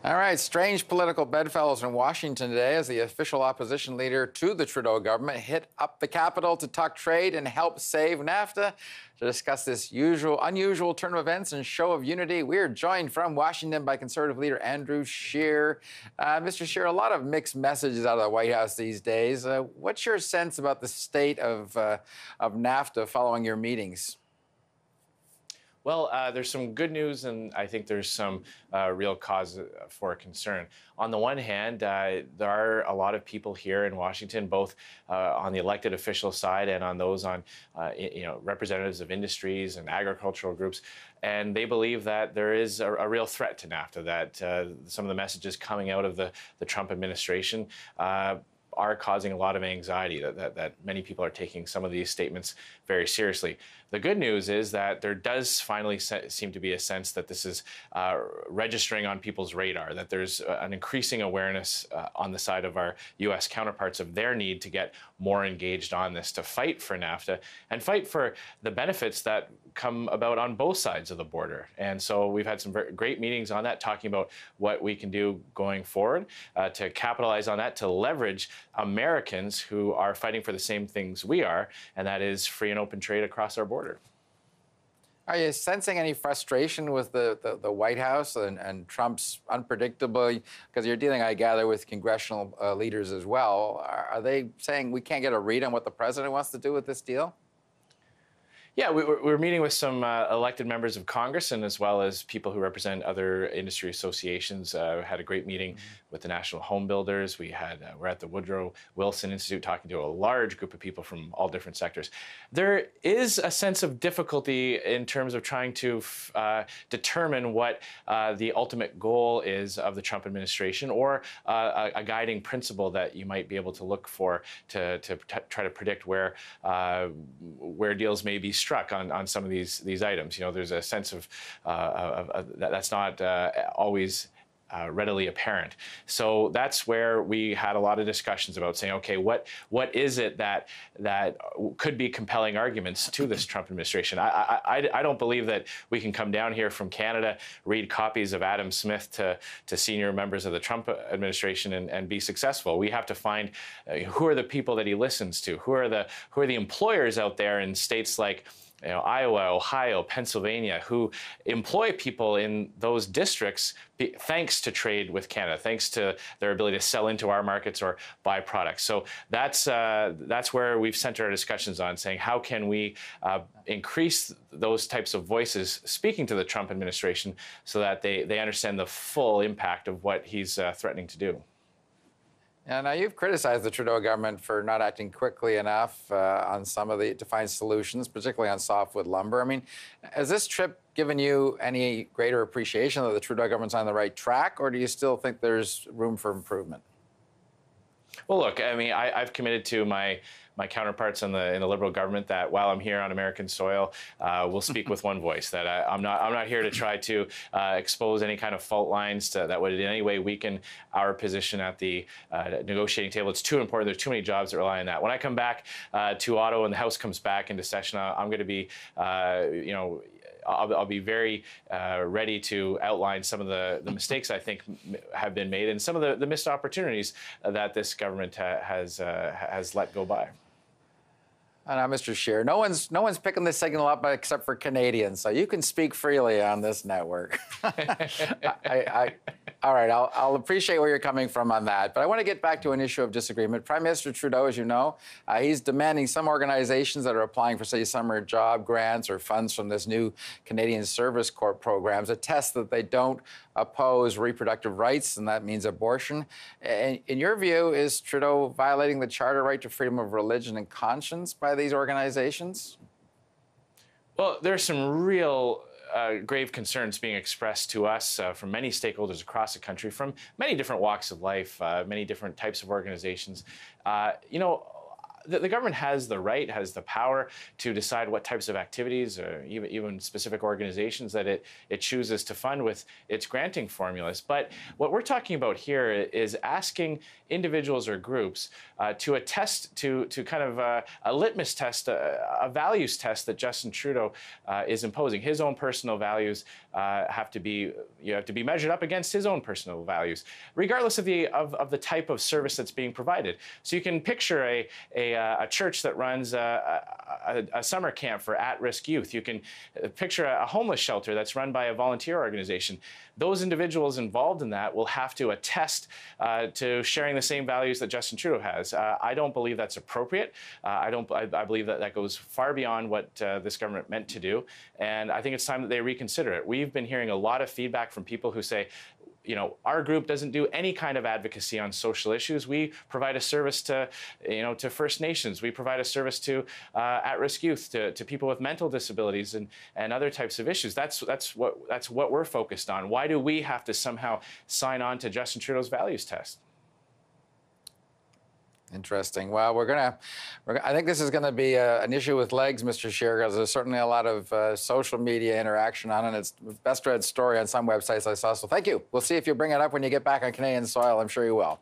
All right, strange political bedfellows in Washington today as the official opposition leader to the Trudeau government hit up the Capitol to talk trade and help save NAFTA. To discuss this unusual turn of events and show of unity, we're joined from Washington by Conservative leader Andrew Scheer. Mr. Scheer, a lot of mixed messages out of the White House these days. What's your sense about the state of NAFTA following your meetings? Well, there's some good news, and I think there's some real cause for concern. On the one hand, there are a lot of people here in Washington, both on the elected official side and on those on, representatives of industries and agricultural groups, and they believe that there is a real threat to NAFTA, that some of the messages coming out of the Trump administration are causing a lot of anxiety, that many people are taking some of these statements very seriously. The good news is that there does finally seem to be a sense that this is registering on people's radar, that there's an increasing awareness on the side of our U.S. counterparts of their need to get more engaged on this, to fight for NAFTA and fight for the benefits that come about on both sides of the border. And so we've had some very great meetings on that, talking about what we can do going forward to capitalize on that, to leverage Americans who are fighting for the same things we are, and that is free and open trade across our border. Are you sensing any frustration with the White House and Trump's unpredictable, because you're dealing, I gather, with congressional leaders as well. Are they saying we can't get a read on what the president wants to do with this deal? Yeah, we're meeting with some elected members of Congress, and as well as people who represent other industry associations. We had a great meeting with the National Home Builders. We're at the Woodrow Wilson Institute talking to a large group of people from all different sectors. There is a sense of difficulty in terms of trying to determine what the ultimate goal is of the Trump administration, or a guiding principle that you might be able to look for to try to predict where deals may be struck on some of these items. You know, there's a sense of that's not always readily apparent. So that's where we had a lot of discussions about saying, okay, what is it that could be compelling arguments to this Trump administration? I don't believe that we can come down here from Canada, read copies of Adam Smith to senior members of the Trump administration and be successful. We have to find who are the people that he listens to, who are the employers out there in states like Iowa, Ohio, Pennsylvania, who employ people in those districts thanks to trade with Canada, thanks to their ability to sell into our markets or buy products. So that's where we've centered our discussions on, saying how can we increase those types of voices speaking to the Trump administration so that they understand the full impact of what he's threatening to do. Now, you've criticized the Trudeau government for not acting quickly enough on some of to find solutions, particularly on softwood lumber. I mean, has this trip given you any greater appreciation that the Trudeau government's on the right track, or do you still think there's room for improvement? Well, look, I mean, I've committed to my counterparts in the Liberal government that while I'm here on American soil, we'll speak with one voice. That I'm not here to try to expose any kind of fault lines that would in any way weaken our position at the negotiating table. It's too important. There's too many jobs that rely on that. When I come back to Ottawa and the House comes back into session, I'm going to be, I'll be very ready to outline some of the mistakes I think have been made and some of the missed opportunities that this government has let go by. Now, Mr. Scheer, no one's picking this signal up except for Canadians, so you can speak freely on this network. All right, I'll appreciate where you're coming from on that, but I want to get back to an issue of disagreement. Prime Minister Trudeau, as you know, he's demanding some organizations that are applying for, say, summer job grants or funds from this new Canadian Service Corps programs attest that they don't oppose reproductive rights, and that means abortion. In your view, is Trudeau violating the charter right to freedom of religion and conscience by these organizations? Well, there's some real grave concerns being expressed to us from many stakeholders across the country, from many different walks of life, many different types of organizations. the government has the right, has the power to decide what types of activities or even specific organizations that it chooses to fund with its granting formulas. But what we're talking about here is asking individuals or groups to attest to kind of a litmus test, a values test that Justin Trudeau is imposing. His own personal values have to be measured up against his own personal values, regardless of the type of service that's being provided. So you can picture a church that runs a summer camp for at-risk youth. You can picture a homeless shelter that's run by a volunteer organization. Those individuals involved in that will have to attest to sharing the same values that Justin Trudeau has. I don't believe that's appropriate. I believe that goes far beyond what this government meant to do, and I think it's time that they reconsider it. We've been hearing a lot of feedback from people who say, you know, our group doesn't do any kind of advocacy on social issues. We provide a service to, to First Nations. We provide a service to at-risk youth, to people with mental disabilities and other types of issues. That's what we're focused on. Why do we have to somehow sign on to Justin Trudeau's values test? Interesting. Well, I think this is going to be an issue with legs, Mr. Scheer, because there's certainly a lot of social media interaction on it. It's the best read story on some websites I saw. So thank you. We'll see if you bring it up when you get back on Canadian soil. I'm sure you will.